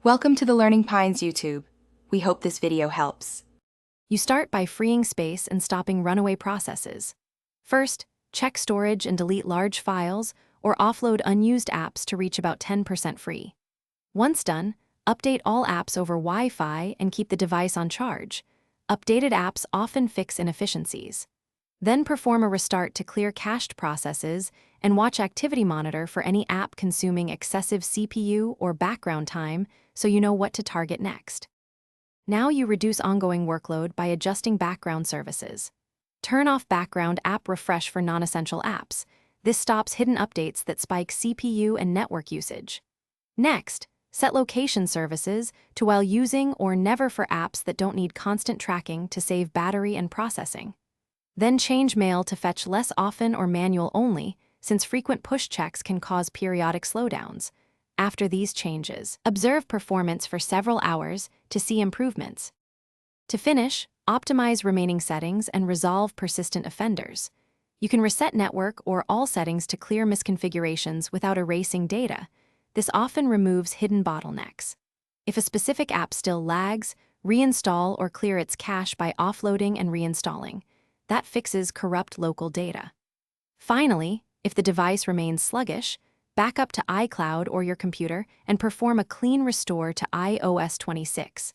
Welcome to the Learning Pines YouTube. We hope this video helps. You start by freeing space and stopping runaway processes. First, check storage and delete large files or offload unused apps to reach about 10% free. Once done, update all apps over Wi-Fi and keep the device on charge. Updated apps often fix inefficiencies. Then perform a restart to clear cached processes and watch Activity Monitor for any app consuming excessive CPU or background time so you know what to target next. Now you reduce ongoing workload by adjusting background services. Turn off background app refresh for non-essential apps. This stops hidden updates that spike CPU and network usage. Next, set location services to while using or never for apps that don't need constant tracking to save battery and processing. Then change mail to fetch less often or manual only, since frequent push checks can cause periodic slowdowns. After these changes, observe performance for several hours to see improvements. To finish, optimize remaining settings and resolve persistent offenders. You can reset network or all settings to clear misconfigurations without erasing data. This often removes hidden bottlenecks. If a specific app still lags, reinstall or clear its cache by offloading and reinstalling. That fixes corrupt local data. Finally, if the device remains sluggish, back up to iCloud or your computer and perform a clean restore to iOS 26.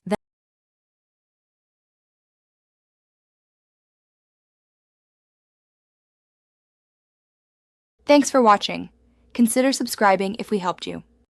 Thanks for watching. Consider subscribing if we helped you.